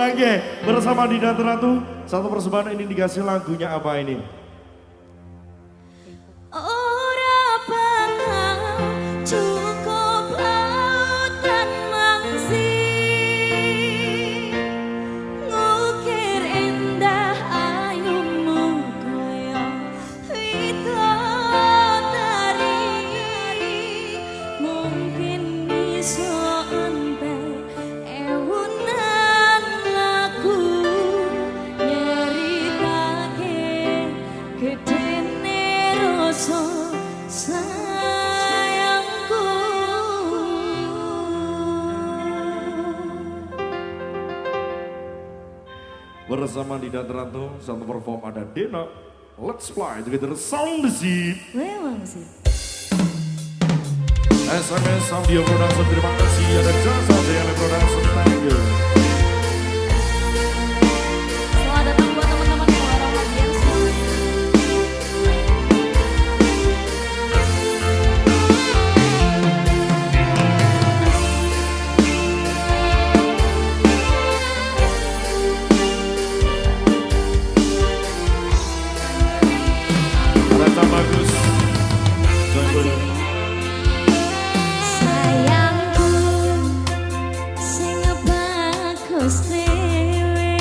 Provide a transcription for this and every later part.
Oke, bersama Dinda Ratu, satu persembahan ini dikasih lagunya apa ini? Ora bakal cukup lautan mangsi, ngukir indah ayumu kaya widodari, mungkin bisa entek ewunan lagu nyeritake gedene rasa sayangku. Bersama Dinda Ratu, satu perform ada Dena. Let's fly together, sound the seat. Memang sih. SMS Audio Production, terima kasih. Ada jasa DL Production, thank you. Selamat datang buat teman-teman yang orang latihan semuanya. Rasa bagus. Joy. Sayangku sing bagus dhewe,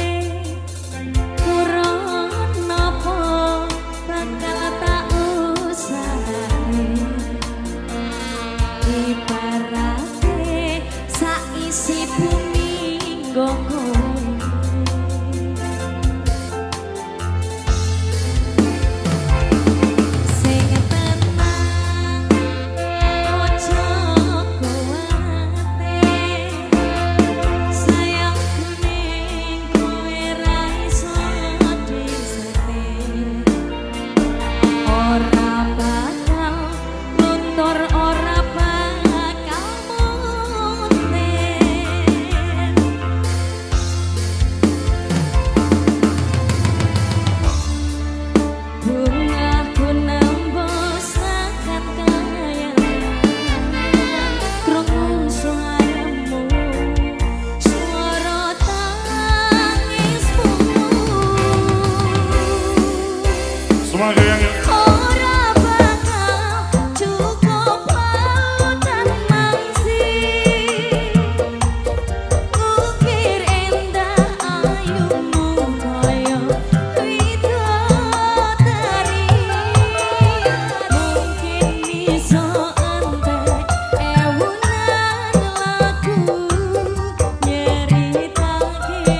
kurang napa bakal tak usahane, ibarate saisi bumi nggo. Sing tenang ojo kuwate, sayangku ning kowe ra iso disetir, ora bakal luntur, ora bakal muntir. Bungaku nembus akan kayangan, krungu suaramu, suara tangismu. Semangat yang Ora bakal cukup lautan mangsi, ngukir indah ayumu kaya widodari, mungkin bisa entek ewunan lagu nyeritake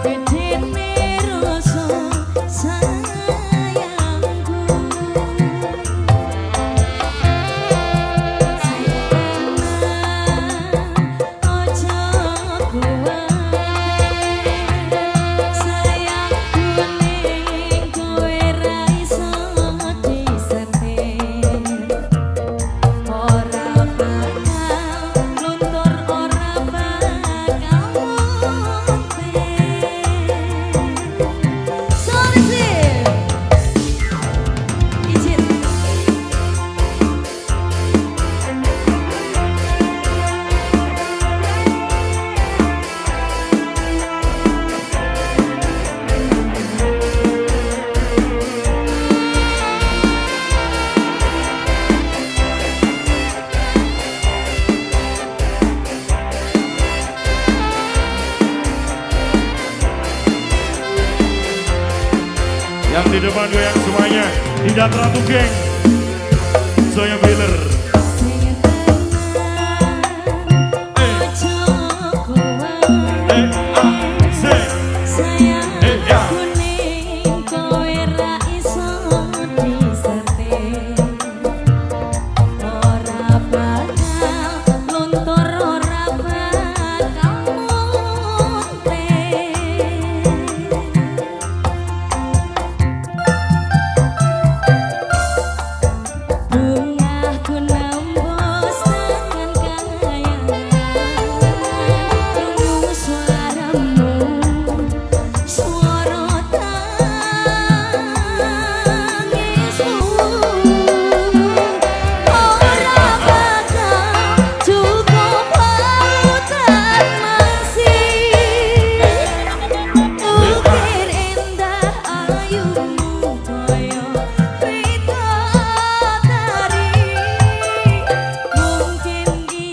gedene rasa sayangku. Ojo kuwate, sayangku ning kowe ra iso disetir, ora bakal luntur, ora bakal muntir. Solisir izin. yang di depan goyang semuanya. Dinda Ratu geng. Zoya Wheeler. Sing tenang ojo kuwate, sayangku ning kowe ra iso disetir, ora bakal luntur, ora bakal muntir. Bungaku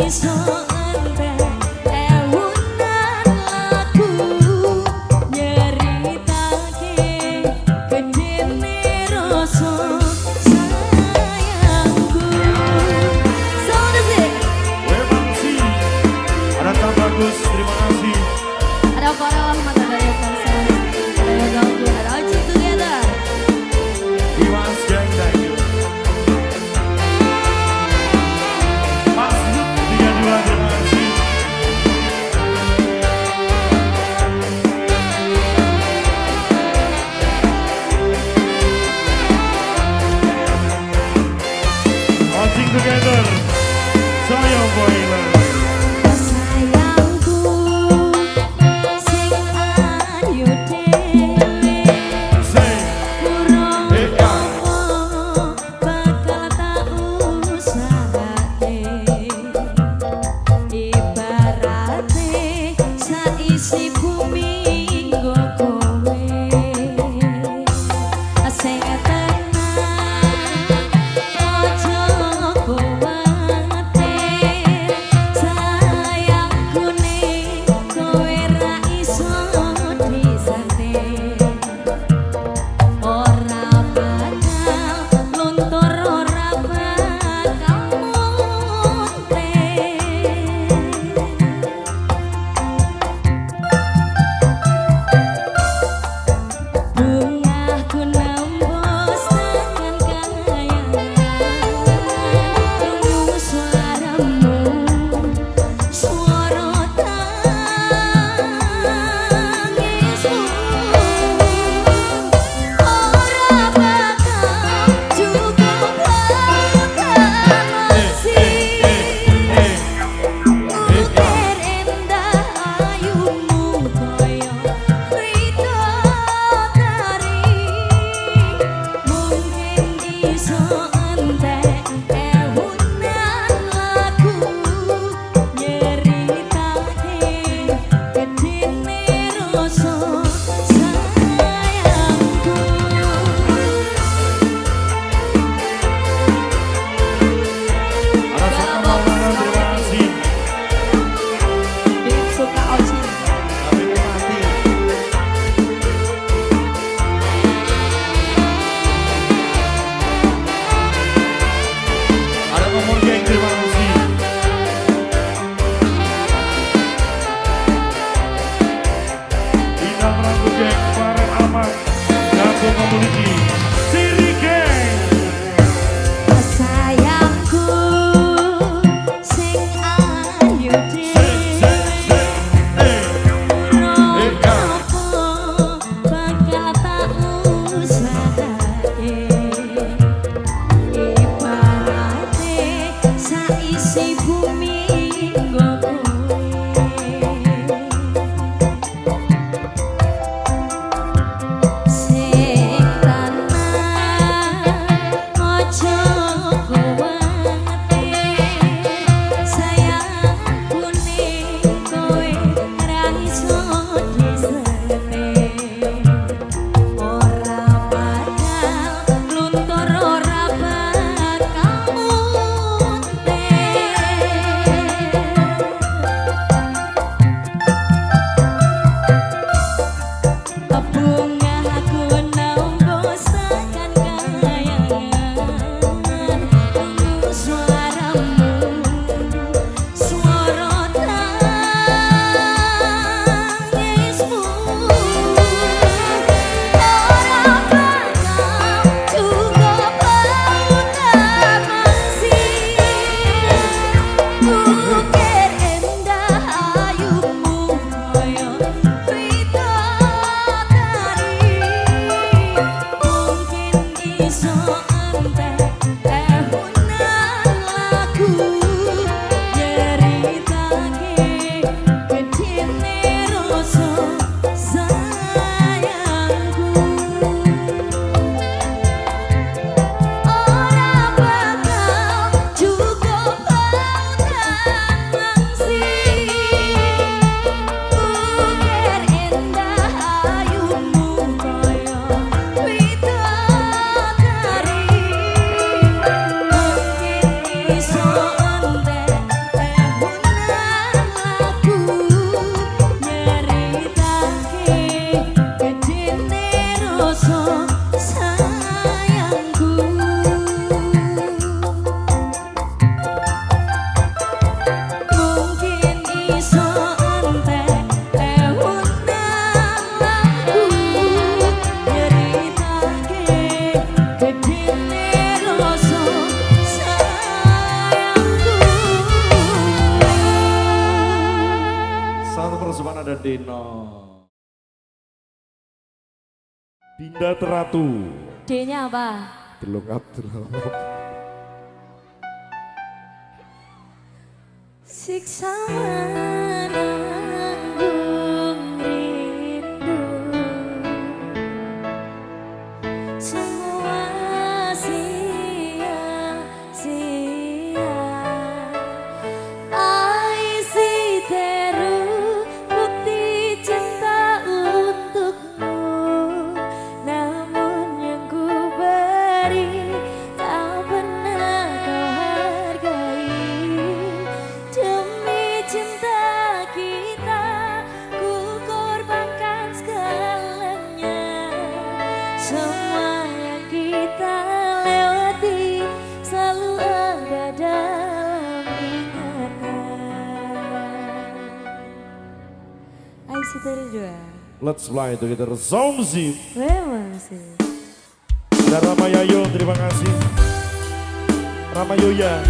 iso enteng ewunan lagu nyeritake gedene rasa sayangku. Sound sih. Wemangsi, ada tak bagus, terima kasih. Ada Farah Ahmad, ada Yatan ada Ganggu, ada Aji Together. Dimas Gang, thank you. Mas, 32, terima Rusman ada Dino. Dinda Teratu. D-nya apa? Teluk Abdul. Siksa menanggung rindu, semua sia-sia. Aisi teru bukti cinta untukmu, namun yang ku beri tak pernah kau hargai. Demi cinta kita ku korbankan segalanya. Semua yang kita lewati selalu ada dalam ingatan. Ayo kita berdua. Let's fly together. Sound Zip. Memang sih. Ada Ramayayo, terima kasih. Ramayoya.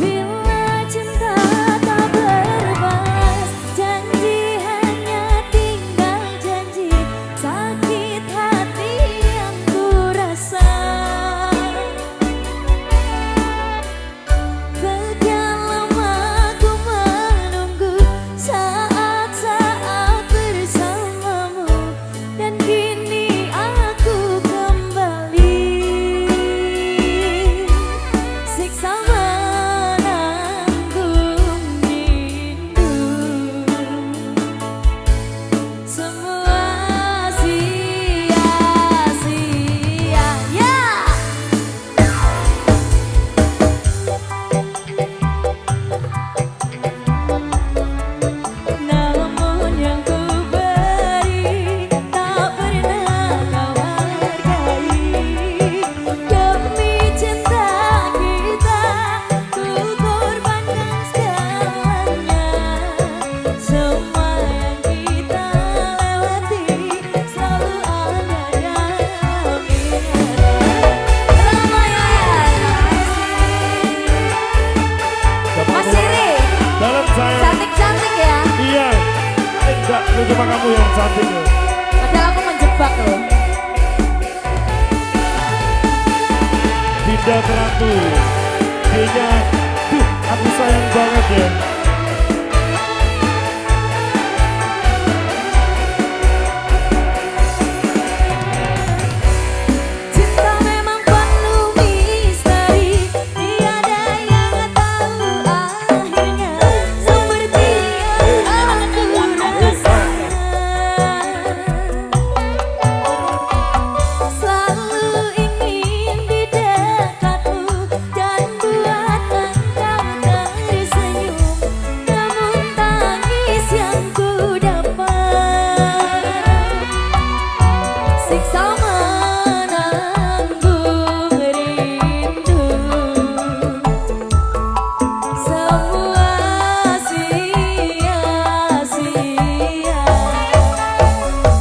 Bila cinta tak berbalas, janji hanya tinggal janji. Sakit hati yang ku rasa, sekian lama ku menunggu saat-saat bersamamu, dan kini aku kembali. Siksa menanggung rindu, semua sia-sia. Ya, namun yang ku beri tak pernah kau hargai. Demi cinta kita ku korbankan segalanya. Semua yang kita lewati selalu ada dalam ingatan. Mas Siri, Dalam saya. cantik-cantik ya. Iya. Enggak, lu cuma kamu yang cantik loh. Padahal aku menjebak loh. Dinda Teratu. Dia, aku sayang banget ya. Cinta memang penuh misteri, tiada yang tahu akhirnya. Seperti yang aku rasakan, selalu ingin di dekatmu dan buat engkau tersenyum. Namun tangis yang ku dapat, siksa menanggung rindu, semua sia-sia.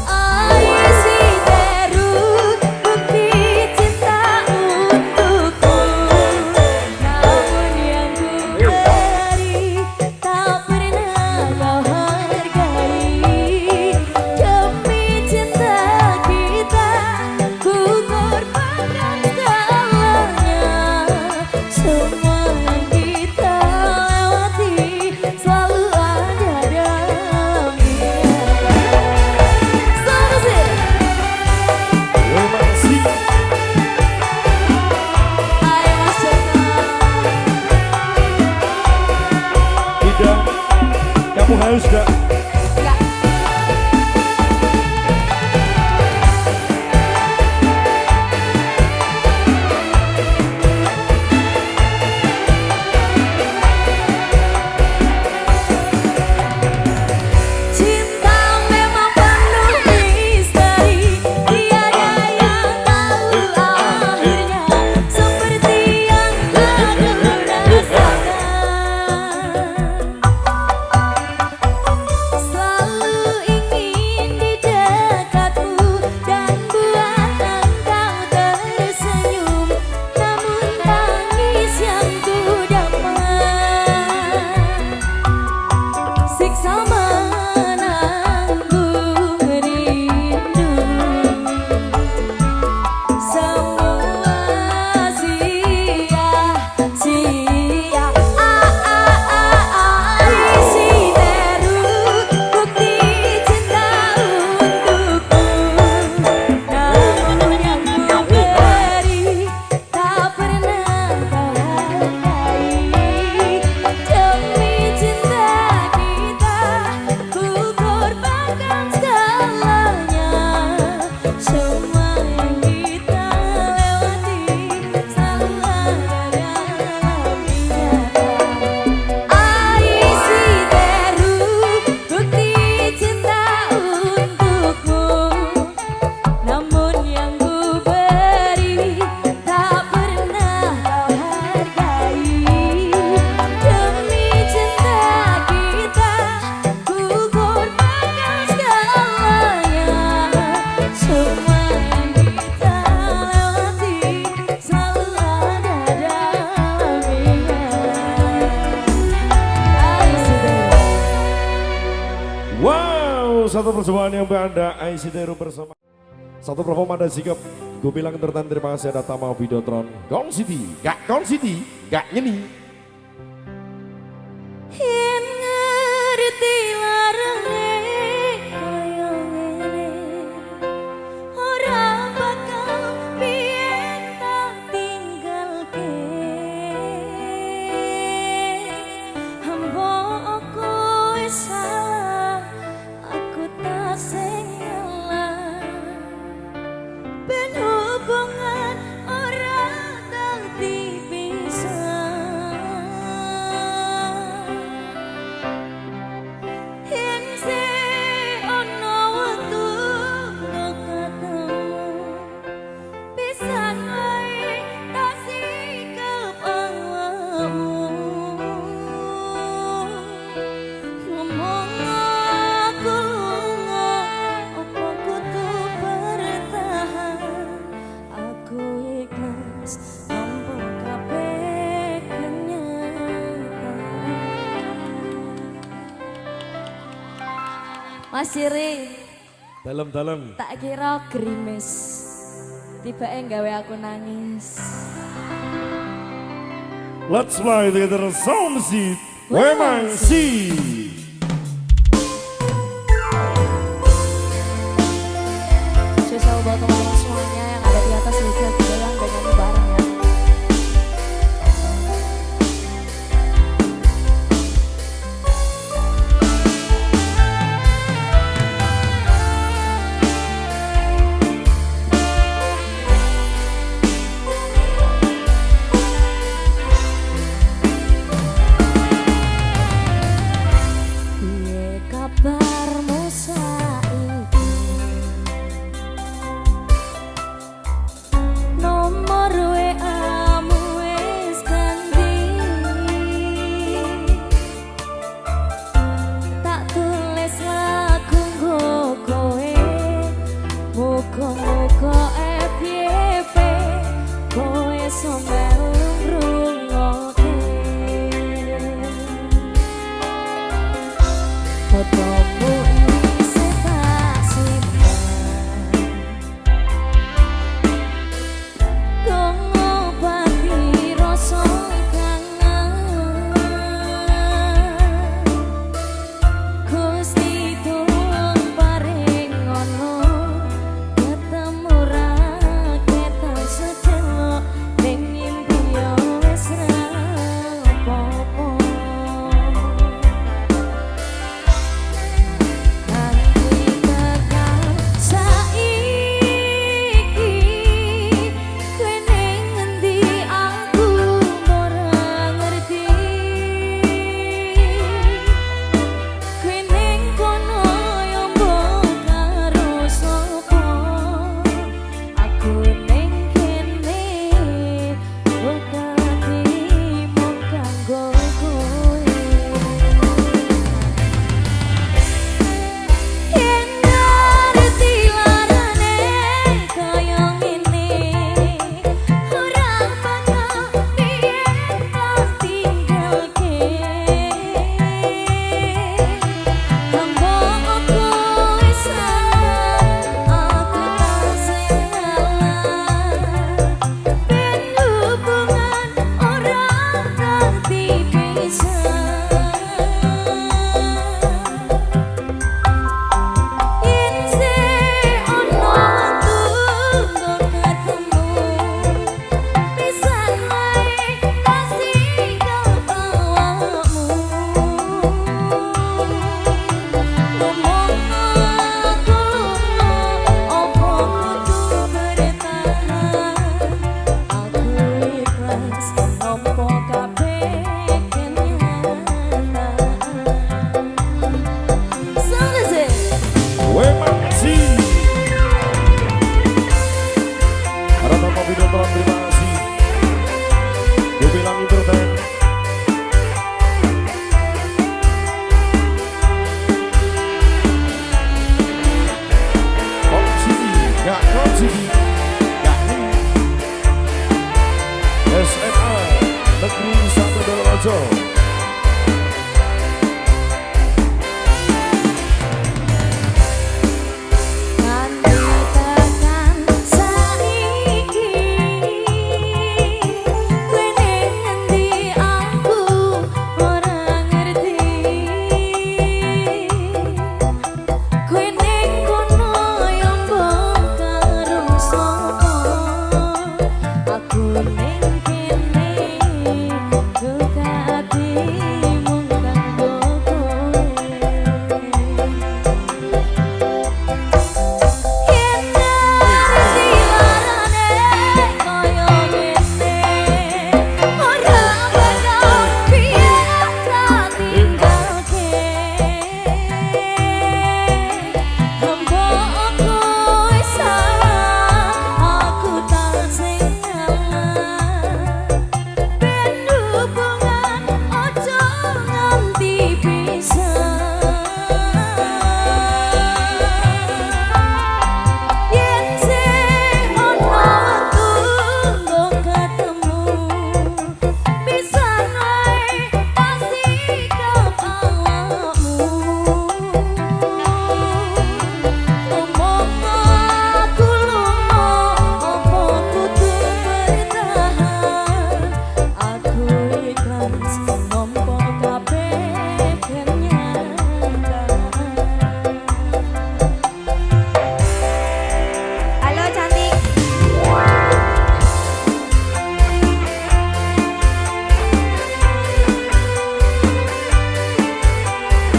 Aisi teru bukti cinta untukku, namun yang ku beri tak pernah kau hargai. Demi cinta kita ku korbankan segalanya. Semua yang kita lewati selalu ada dalam ingatan. Selamat sih. Terima kasih. Hai Mas Joko. Tidak. Kamu haus gak? Enggak. Cinta memang penuh misteri, tiada yang tahu akhirnya. Seperti yang aku rasakan, satu persembahan yang Anda ICT bersama. Satu performa ada sikap. Gue bilang terima kasih ada Tama Videotron. Gong City, gak nyeni. Yen ngerti larane kaya ngene ora bakal biyen tak tinggalke mbok wis salah aku tak sing ngalah ben hubungan ora dadi bisa. Mas Siri, Dalam-dalam. tak kira gerimis, tiba gawe aku nangis. Let's fly together sound seat. WMC. Spesial buat teman-teman semuanya yang ada di atas liga juga yang udah nyanyi bareng ya. Kabarmu saiki nomor WA-mu wis ganti tak tulis lagu nggo kowe muga-muga FYP kowe sombel ngrungokke fotomu isih tak simpen kang ngobati rasa kangen Gusti tulung paring ngono ketemu ra ketok sedelok ning mimpi yo wis ra apa-apa.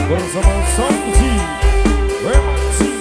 bersama Songzi Wemaksi.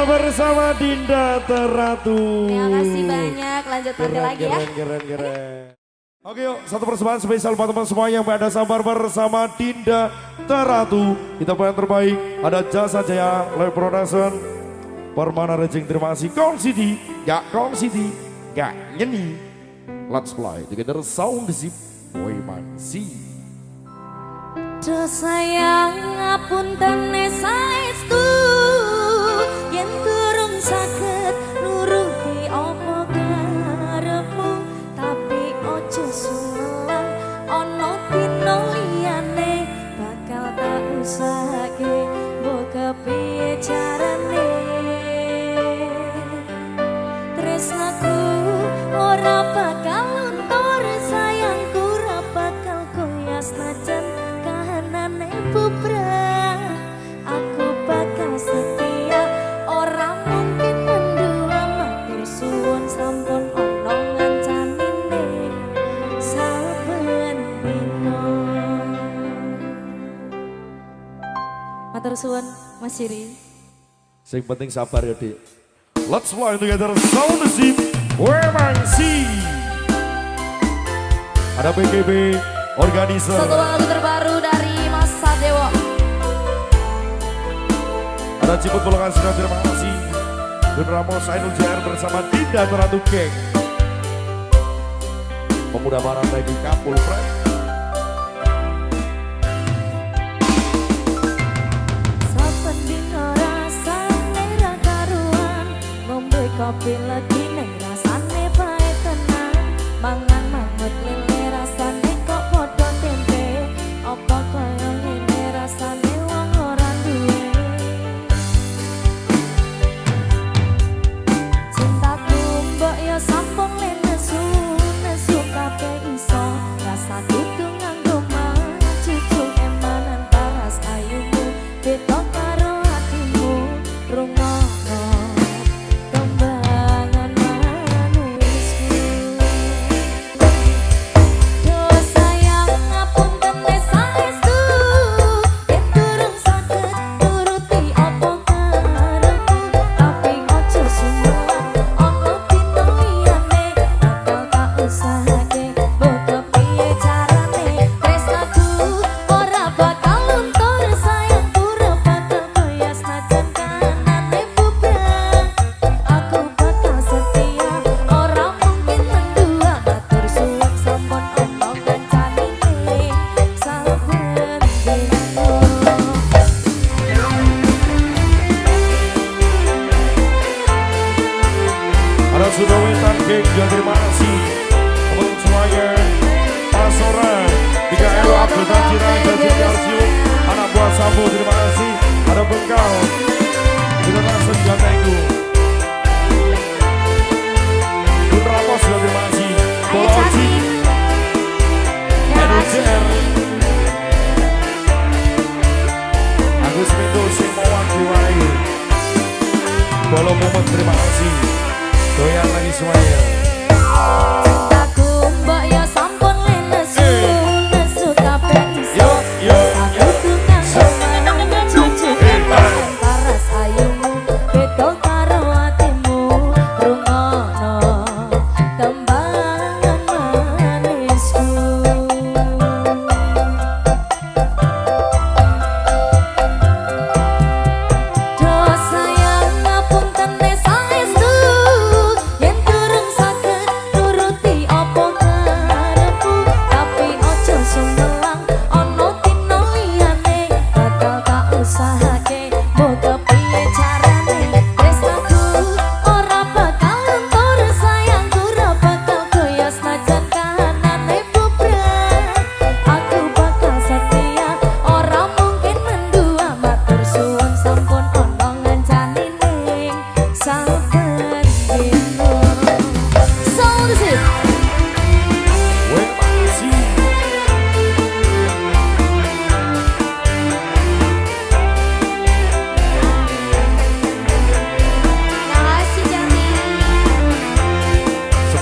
Bersama Dinda Teratu. Terima kasih banyak. Lanjut nanti lagi ya. Keren. Oke yuk, satu persembahan spesial buat teman semua yang ada sabar bersama Dinda Teratu. Kita yang terbaik ada Jasa Jaya Live Production, Permana Rejing. Terima kasih Kong City, gak nyeni. Let's play together sound zip boy mangsi. Do sayang ngapunten saestu yen durung saged nuruti apa karepmu, tapi ojo sumelang ana dina liyane bakal tak usahake mbok kepiye carane. Tresnaku ora bakal luntur, sayangku ora bakal goyah senajan kahanane bubrah. Aku bakal setia, ora mungkin mendua, matur suwun sampun ana ngancanine saben dina. Matur suwun Mas Siri. Sing penting sabar ya Dik. Let's fly together sound zip Wemaksi. Ada PGB organizer. Satu lagu terbaru dari Mas Sadewo. Ada Ciput Pulangan Sudah, terima kasih. Dan Ramos Ainul JR bersama Dinda Teratu Geng. Pemuda Barat lagi Kapul Friend. Saben dina rasane ra karuan, ngombe kopi lagi neng rasane bae tenan, mangan mangut lele Mas Sora, Tiga Elo Abdul Tajira, Jaji Kalsiu, anak buah Sambu, terima kasih. Ada Bengkal, kita langsung juga tenggu. Putra Pos juga terima kasih. Boloji, NUCR, Agus Minto, Simawang, Diwai, Bolo Mumet, terima kasih. Doyan lagi semuanya.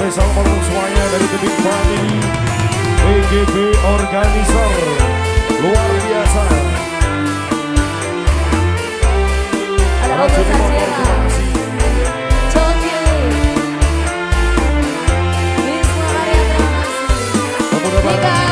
Spesial untuk semuanya dari The Big Family EGB Organizer luar biasa. Ada Ogo Sajira, Coki, Wisnu Arya, terima kasih. Pemuda Barat.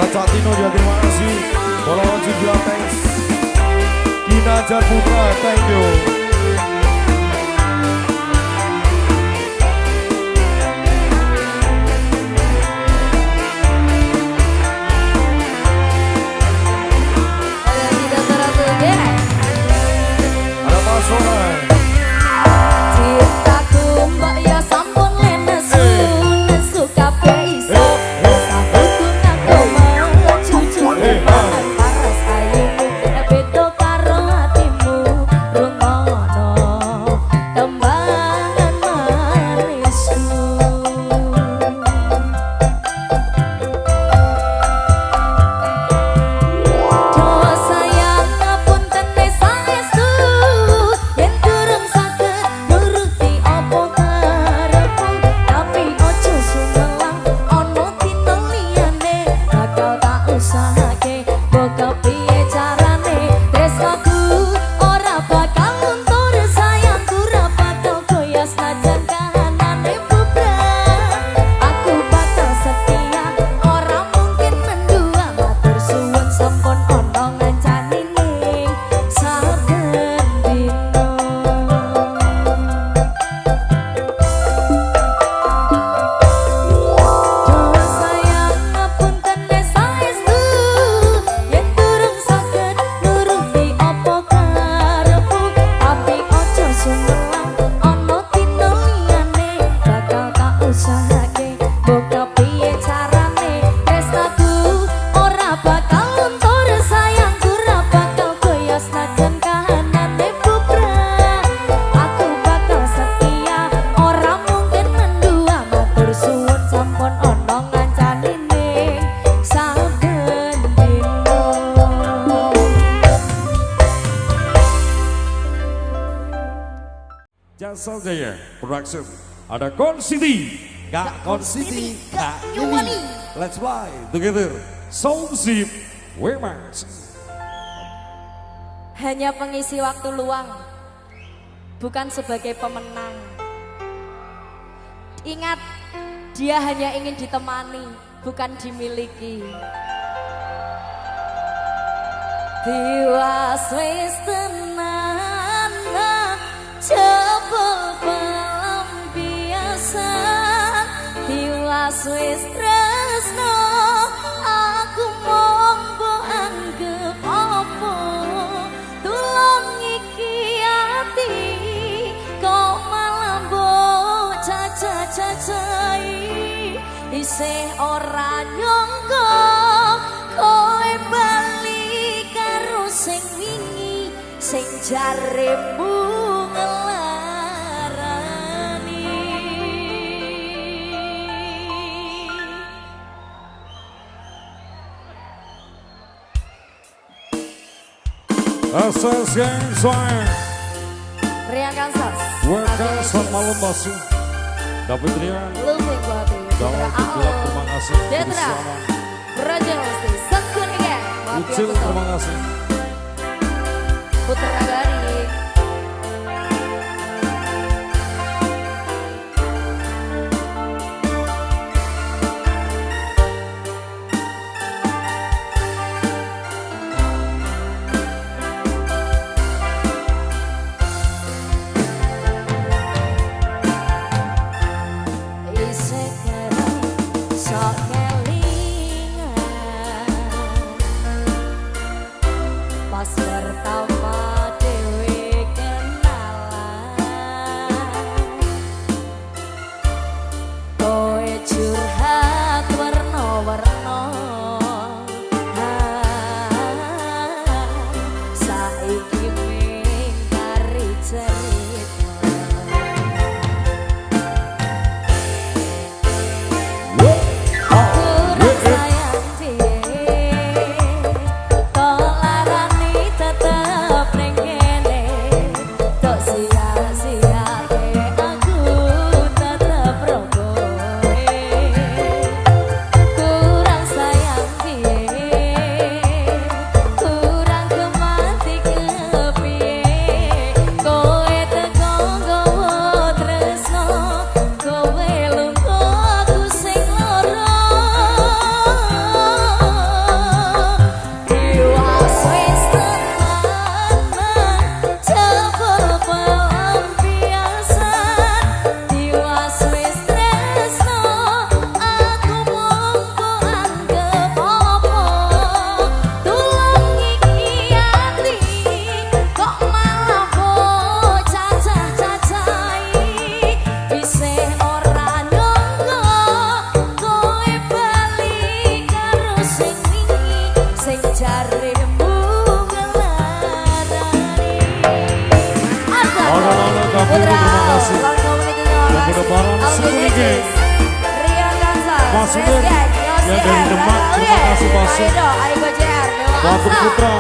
Catino juga terima kasih. Boloji juga thanks. Kinajar Putra thank you. Ada Mas Sora. usahake Jasa Jaya Production. Ada Konsiti, Kak Konsiti, Kak Yuli. Let's fly together. Soul Zip, Wemax. Hanya pengisi waktu luang, bukan sebagai pemenang. Ingat, dia hanya ingin ditemani, bukan dimiliki. Tiwas wis tenanan, jebul pelampiasan. Tiwas wis tresno, aku monggo anggap apa. Tulung iki ati, kok malah mbok cacah-cacai. Isih ora nyangka kowe bali karo sing wingi, sing jaremu ngelarani. SS Gang Swang. Rian Kansas, Welcome selamat malam Basu. Dapat Rian. Lupin Babi, Dalam gelap terima kasih. Detra, Raja Musti, Sekun Gang, Mafia Ucil Betul, terima kasih. Putra Gari. Pas pertama dewe kenalan, kowe curhat warna-warna. Saiki mingkari cerita, kurang sayang piye, tolarani tetep ning kene. Tok sia-siake aku tetep rogoe. Kurang sayang piye, kurang kemati kepiye. Kowe teko nggawa tresno, kowe lunga aku sing lara. Tiwas wis tenanan, jebul pelampiasan. Tiwas wis tresno, aku monggo anggap apa. Tulung iki ati, kok malah mbok cacah-cacai. Isih ora nyangka kowe bali karo sing wingi, sing jaremu ngelarani. Ono-ono kabur, terima kasih. Yang berdepan, Sekuni Gang. Rian Kansas, Mas Res Umen, Gang, yang dari Demak, terima kasih, Mas Umen. Ayo Gojer, Batu Putra.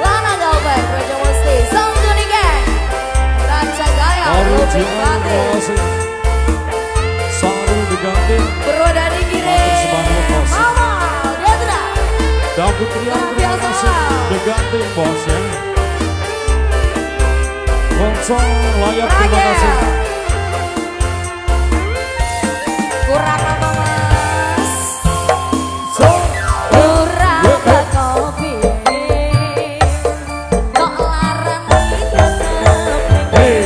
Lana Galben, Raja Musti, Sekuni Gang, Raja Gaya, Baru Lupin Jian, Babi, terima kasih. Saru diganti. Bro dari Gire, Sebanyak bos. Mama, Detra, Dapat Rian, terima kasih. Diganti bos ya. Konsol layak, terima kasih. kurang apa mas? So, Kurang kopi, kok larani tetep hey,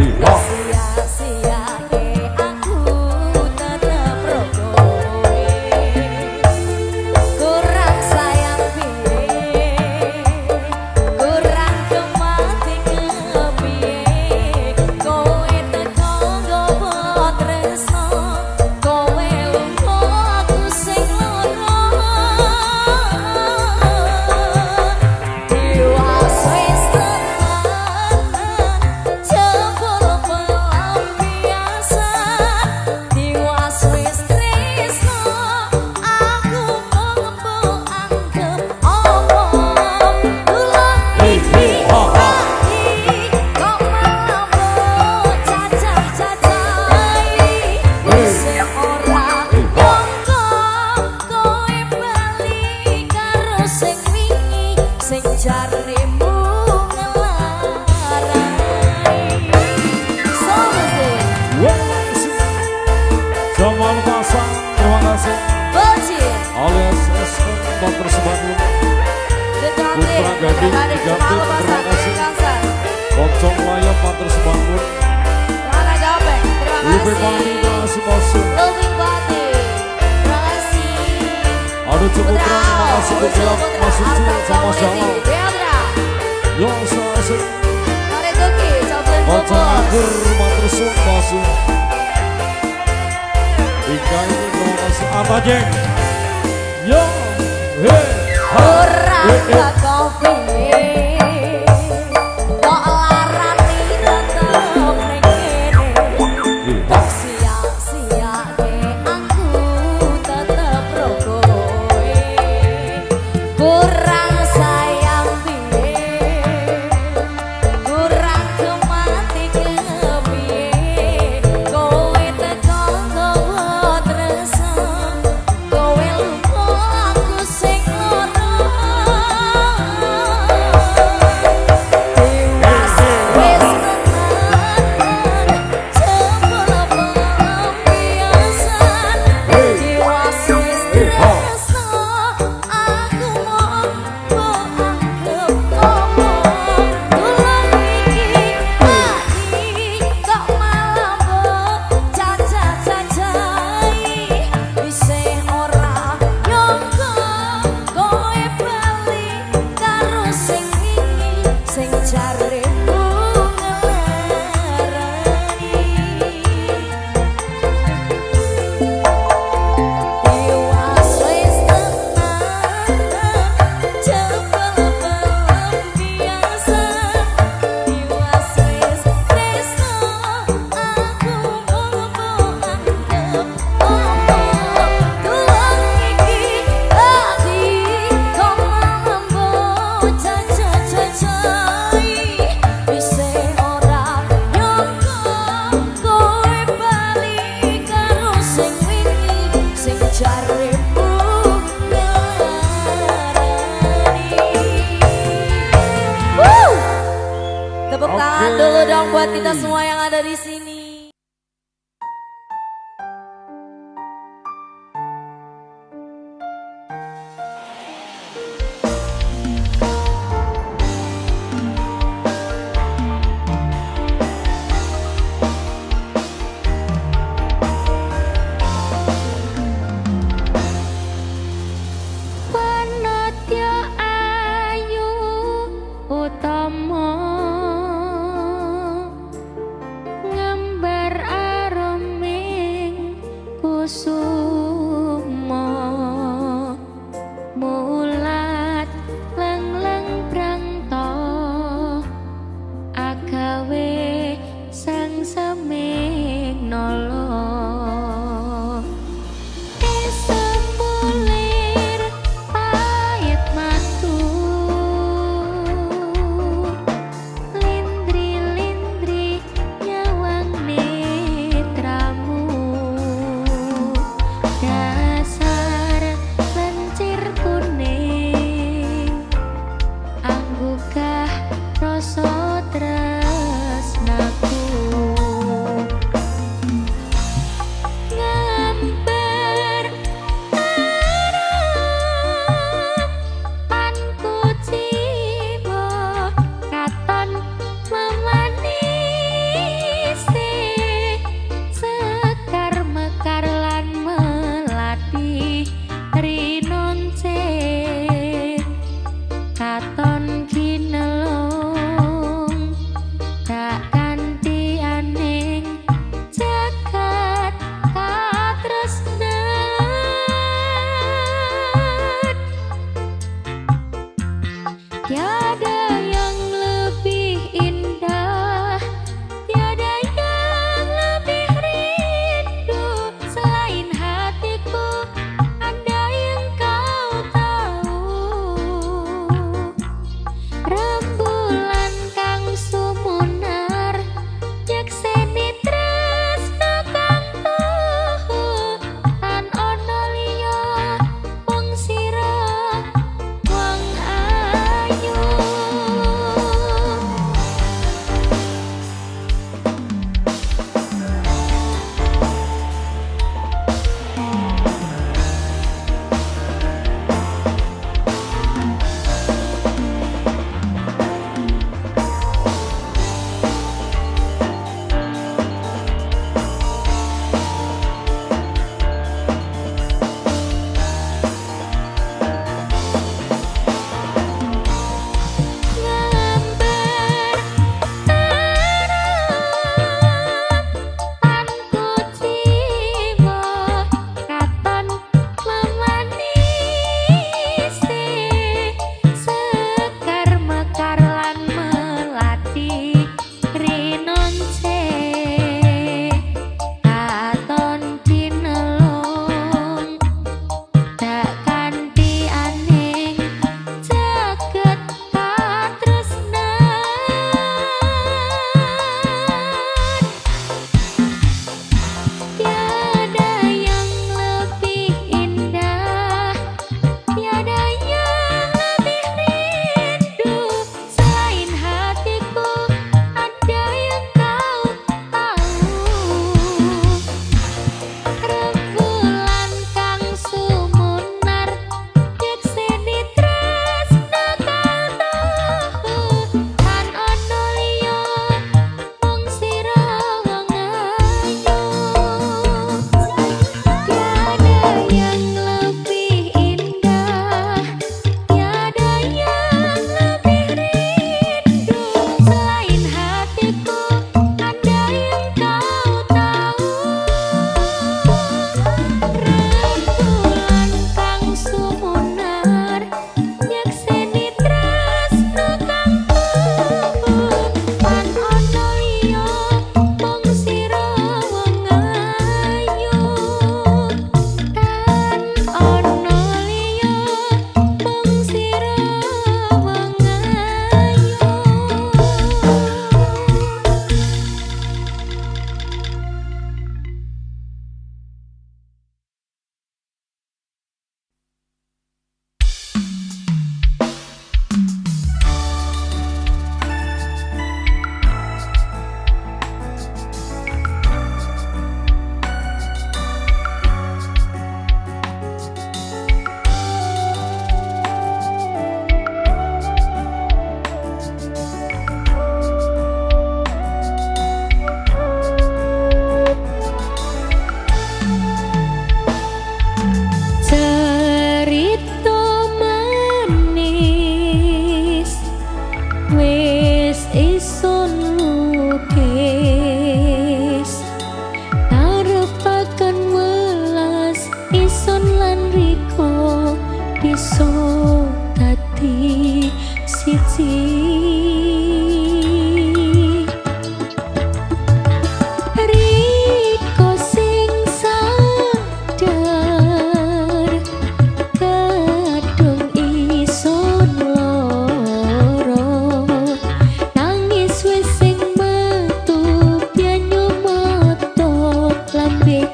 iya. sia-siake aku tetep rogoe. Kurang sayang piye, kurang kemati kepiye. Kowe Bani terima kasih. Loving Body, terima kasih. Aduh cukup terima kasih untuk masuk sama sama. Deandra, Yang saya Karedoki, Cablen baca Bobos. anggur matur suwun masuk. Ika ini terima kasih Ata Jeng. Yo, hei, ha, Orang hei, hei. kopi, kok larani tetep ning kene. Sia-sia ke aku tetep rogoe. Kurang sayang piye, kurang kemati kepiye. Kowe teko nggawa tresno, kowe lupa aku sing lara.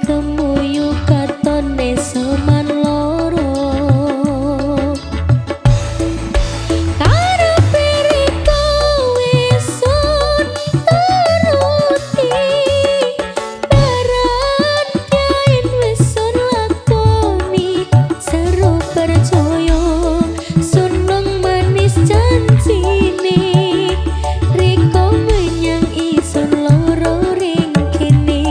kemuyu katone seman loro karepe riko wisun turuti baran kain wisun lakoni seru percaya sunung manis janjine riko menyang isun loro ring kene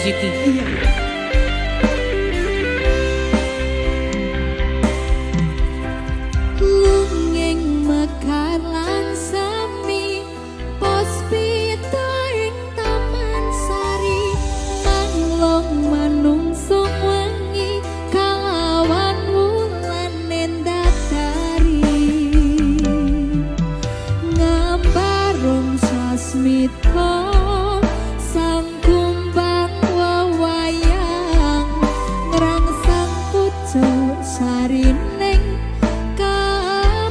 Siti. Lunging mekar lan sami Puspita ing Taman Sari Manglong manungsung wengi kalawan wulan nendatari Ngambarung sasmita sang kumbang wewayang ngrangsang pucuk sarining kembang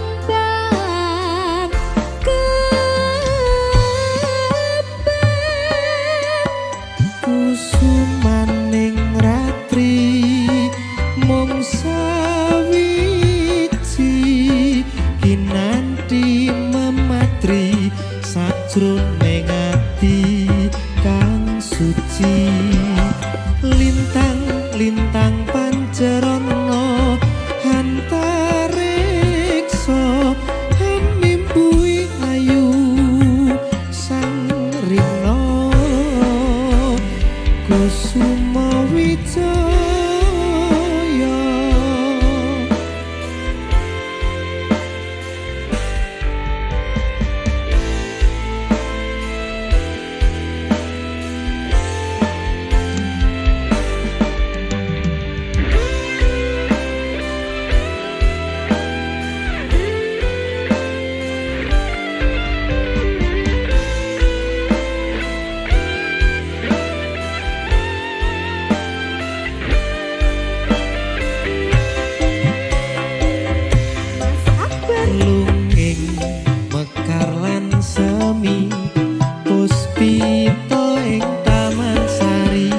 kusumaning ratri mung sawiji kinanti mematri sajroning ati kang suci lintang-lintang pancerana antariksa hamimpui ayu sang rina kusuma wijaya lunging mekar lan semi puspita ing Taman Sari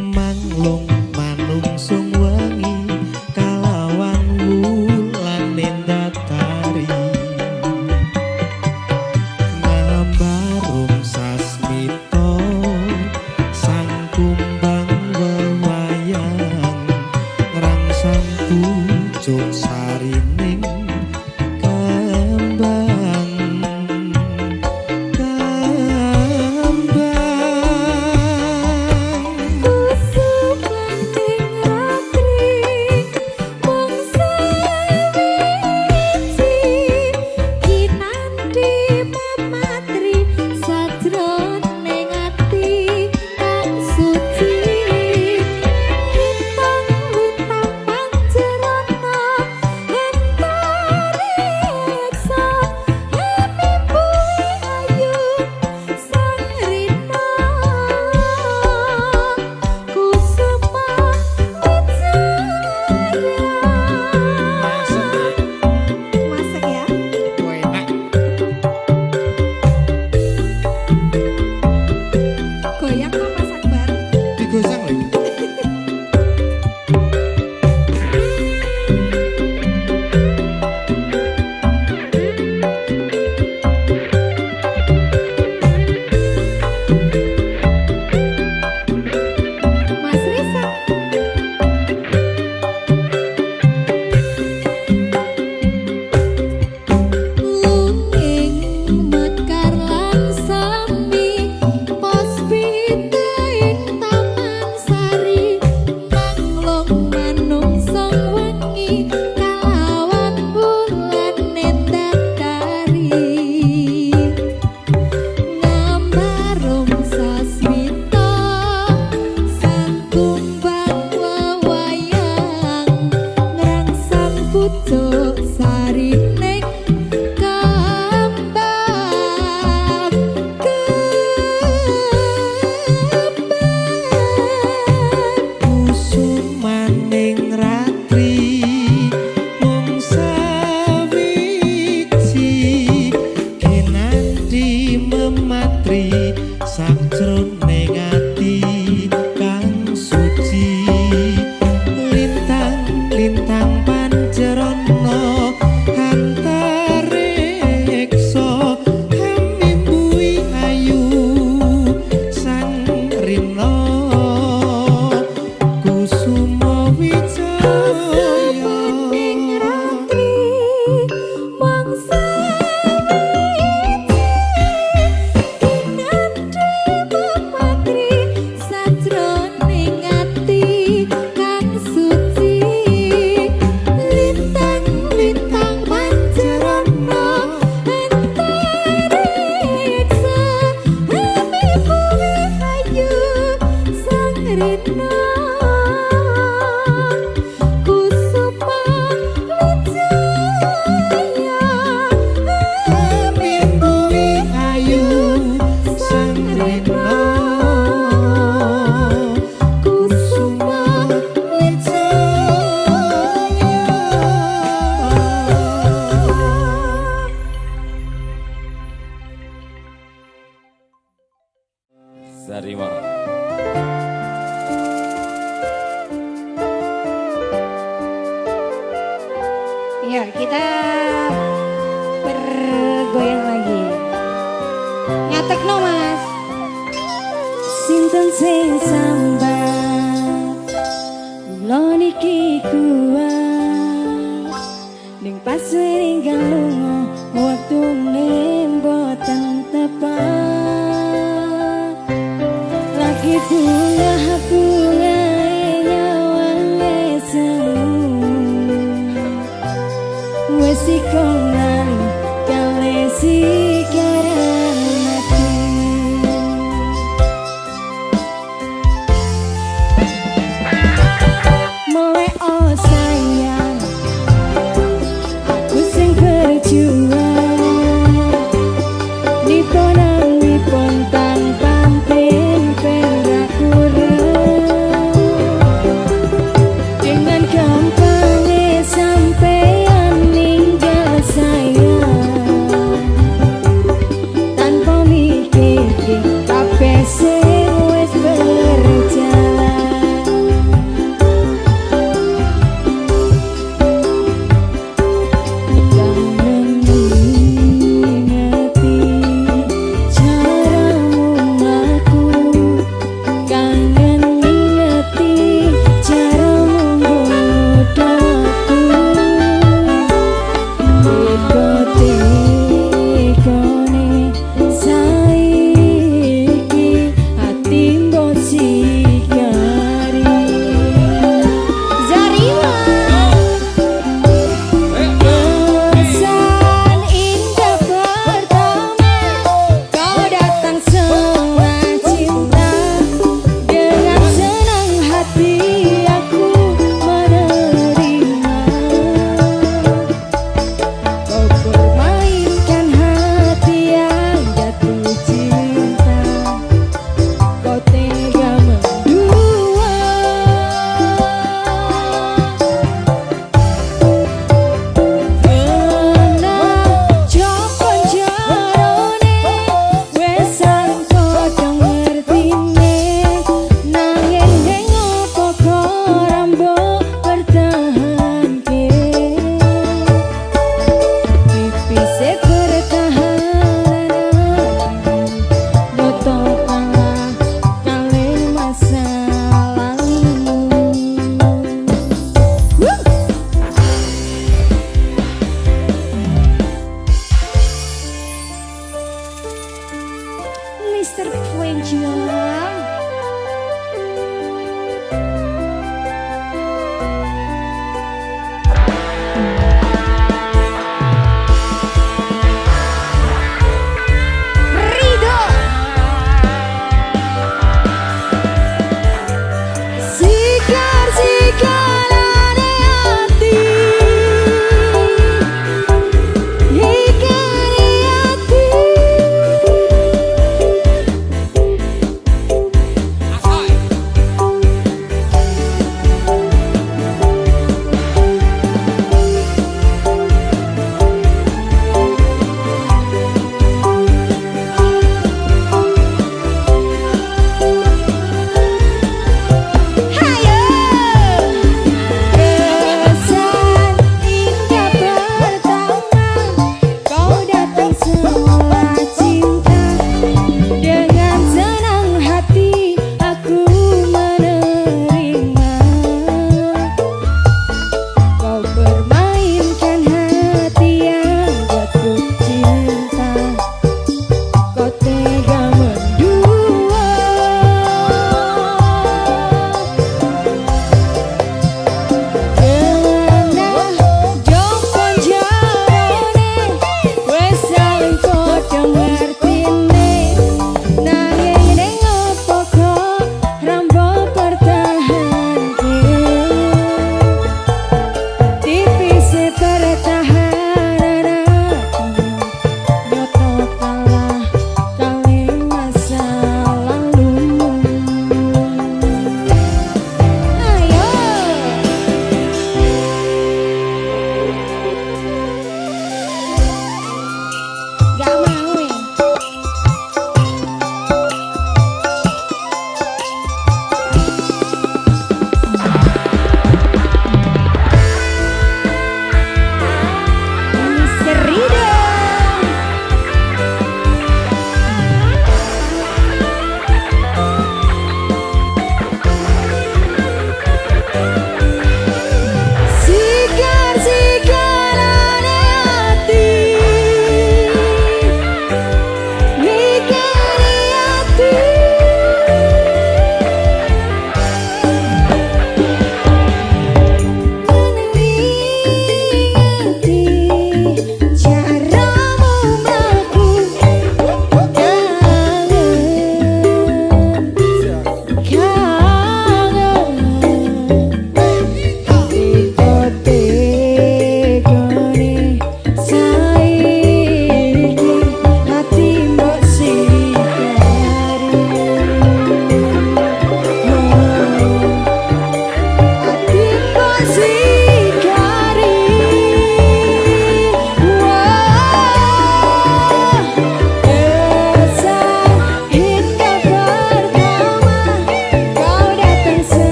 manglung manungsung wengi kalawan wulan nendatari ngambarung sasmita sang kumbang wewayang ngrangsang pucuk sarining digosang lho. Mas Risa lunging mekar lan sami puspita Ya, kita bergoyang lagi. Nyatek no mas. Sinten sing sambat lo niki kuat ning pas ninggal lunga waktu boten tepat lagi bunga nyawane semu wes ikonan kale sikaran mati mulai oh sayang aku sing berjuang nipon tanpa pempen ra kurang dengan gampangnya sampean ninggal sayang tanpa mikir kabeh sing wis berjalan kangen ingati caramu aku kangen ingati caramu bodohku tekone saiki ati mbok